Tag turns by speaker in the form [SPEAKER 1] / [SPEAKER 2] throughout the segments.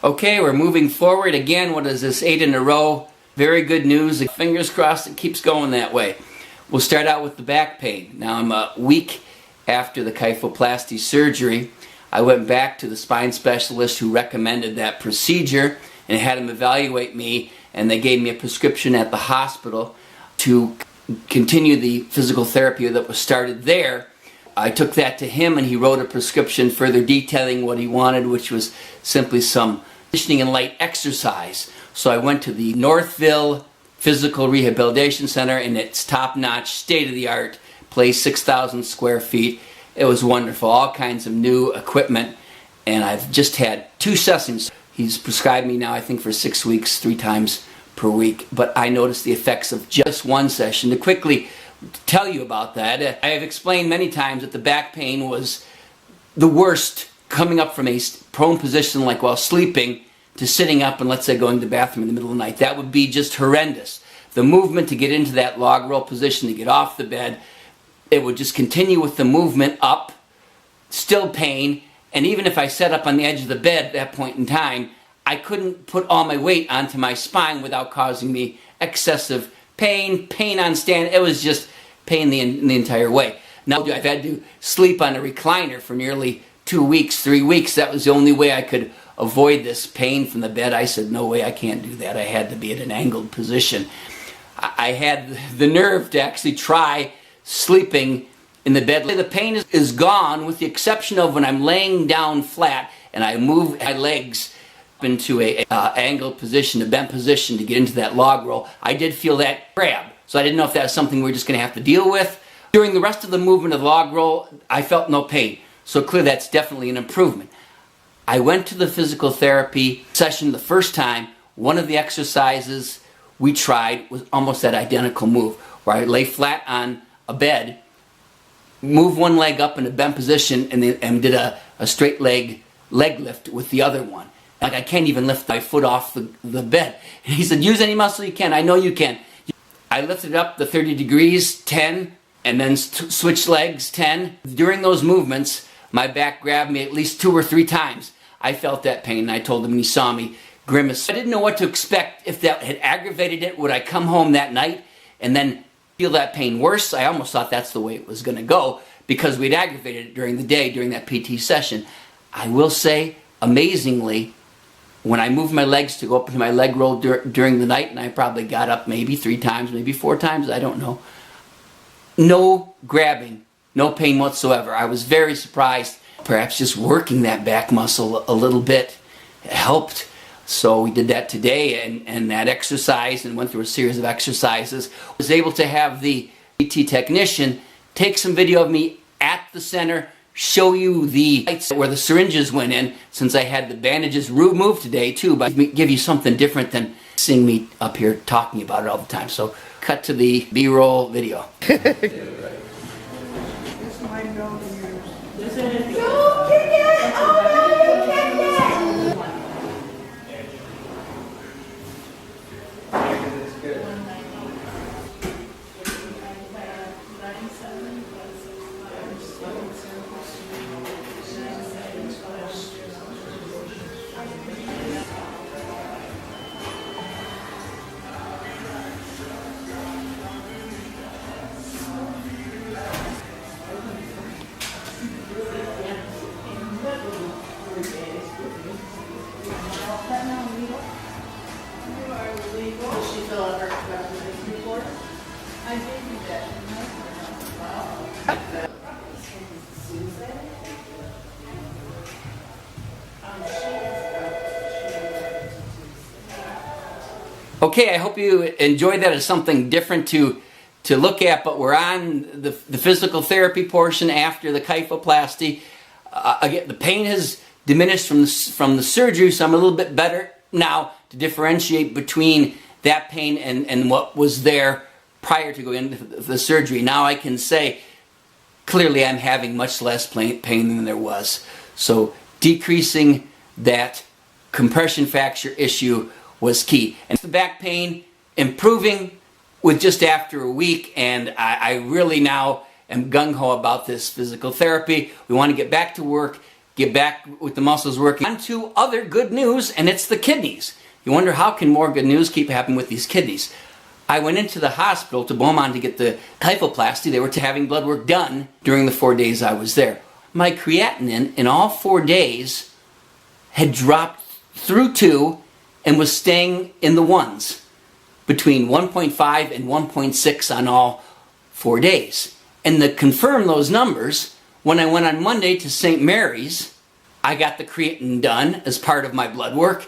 [SPEAKER 1] Okay, we're moving forward. Again, what is this, 8 in a row? Very good news. Fingers crossed it keeps going that way. We'll start out with the back pain. Now I'm a week after the kyphoplasty surgery. I went back to the spine specialist who recommended that procedure and had him evaluate me, and they gave me a prescription at the hospital to continue the physical therapy that was started there. I took that to him and he wrote a prescription further detailing what he wanted, which was simply some conditioning and light exercise. So I went to the Northville Physical Rehabilitation Center, and it's top-notch, state-of-the-art place, 6,000 square feet. It was wonderful, all kinds of new equipment, and I've just had 2 sessions. He's prescribed me now, I think, for 6 weeks, 3 times per week, but I noticed the effects of just 1 session. To quickly tell you about that, I have explained many times that the back pain was the worst coming up from a prone position like while sleeping to sitting up and, let's say, going to the bathroom in the middle of the night. That would be just horrendous. The movement to get into that log roll position, to get off the bed, it would just continue with the movement up, still pain, and even if I sat up on the edge of the bed at that point in time, I couldn't put all my weight onto my spine without causing me excessive pain on stand. It was just pain the entire way. Now I've had to sleep on a recliner for nearly 2 weeks, 3 weeks. That was the only way I could avoid this pain from the bed. I said, no way, I can't do that. I had to be at an angled position. I had the nerve to actually try sleeping in the bed. The pain is gone with the exception of when I'm laying down flat and I move my legs into a angled position, a bent position to get into that log roll. I did feel that grab. So I didn't know if that was something we were just going to have to deal with. During the rest of the movement of the log roll, I felt no pain. So clearly that's definitely an improvement. I went to the physical therapy session the first time. One of the exercises we tried was almost that identical move, where I lay flat on a bed, move one leg up in a bent position, and did a straight leg lift with the other one. Like I can't even lift my foot off the bed. And he said, use any muscle you can. I know you can. I lifted up the 30 degrees, 10, and then switched legs, 10. During those movements, my back grabbed me at least 2 or 3 times. I felt that pain, and I told him when he saw me grimace. I didn't know what to expect. If that had aggravated it, would I come home that night and then feel that pain worse? I almost thought that's the way it was going to go because we'd aggravated it during the day, during that PT session. I will say, amazingly, when I moved my legs to go up to my leg roll during the night, and I probably got up maybe 3 times, maybe 4 times, I don't know. No grabbing, no pain whatsoever. I was very surprised. Perhaps just working that back muscle a little bit helped. So we did that today and that exercise and went through a series of exercises. I was able to have the PT technician take some video of me at the center, show you the sites where the syringes went in, since I had the bandages removed today too, but give you something different than seeing me up here talking about it all the time. So cut to the B-roll video. Okay, I hope you enjoyed that as something different to look at, but we're on the physical therapy portion after the kyphoplasty. Again, the pain has diminished from the surgery, so I'm a little bit better now to differentiate between that pain and what was there prior to going into the surgery. Now I can say clearly I'm having much less pain than there was. So decreasing that compression fracture issue was key. And the back pain improving with just after a week, and I really now am gung-ho about this physical therapy. We want to get back to work, get back with the muscles working. On to other good news, and it's the kidneys. You wonder how can more good news keep happening with these kidneys. I went into the hospital to Beaumont to get the kyphoplasty. They were having blood work done during the 4 days I was there. My creatinine in all 4 days had dropped through 2 and was staying in the ones, between 1.5 and 1.6 on all 4 days. And to confirm those numbers, when I went on Monday to St. Mary's, I got the creatinine done as part of my blood work,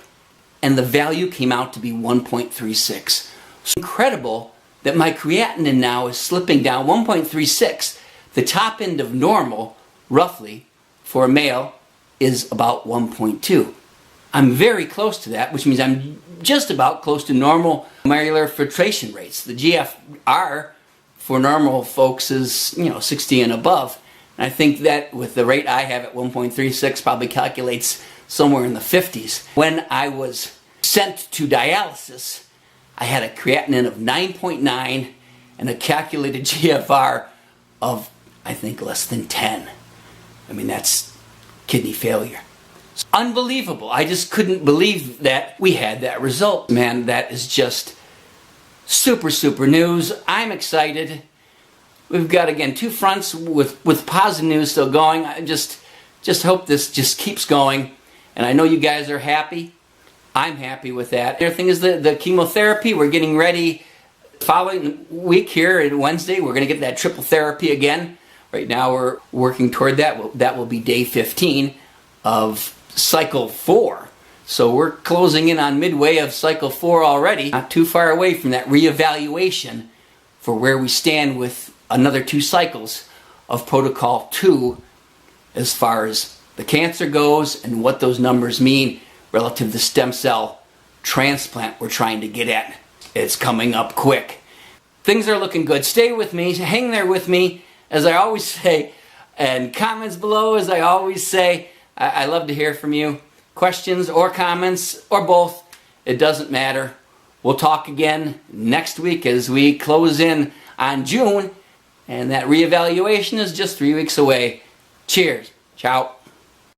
[SPEAKER 1] and the value came out to be 1.36. It's incredible that my creatinine now is slipping down 1.36. The top end of normal, roughly, for a male is about 1.2. I'm very close to that, which means I'm just about close to normal glomerular filtration rates. The GFR for normal folks is, 60 and above. And I think that with the rate I have at 1.36 probably calculates somewhere in the 50s. When I was sent to dialysis, I had a creatinine of 9.9 and a calculated GFR of, I think, less than 10. I mean, that's kidney failure. It's unbelievable. I just couldn't believe that we had that result. Man, that is just super, super news. I'm excited. We've got, again, 2 fronts with positive news still going. I just hope this just keeps going. And I know you guys are happy. I'm happy with that. The other thing is the chemotherapy. We're getting ready. Following week here, on Wednesday, we're going to get that triple therapy again. Right now we're working toward that. That will be day 15 of cycle 4. So we're closing in on midway of cycle 4 already. Not too far away from that reevaluation for where we stand with another 2 cycles of protocol 2 as far as the cancer goes and what those numbers mean relative to the stem cell transplant we're trying to get at. It's coming up quick. Things are looking good. Stay with me. Hang there with me, as I always say, and comments below, as I always say. I love to hear from you. Questions or comments or both. It doesn't matter. We'll talk again next week as we close in on June, and that reevaluation is just 3 weeks away. Cheers. Ciao.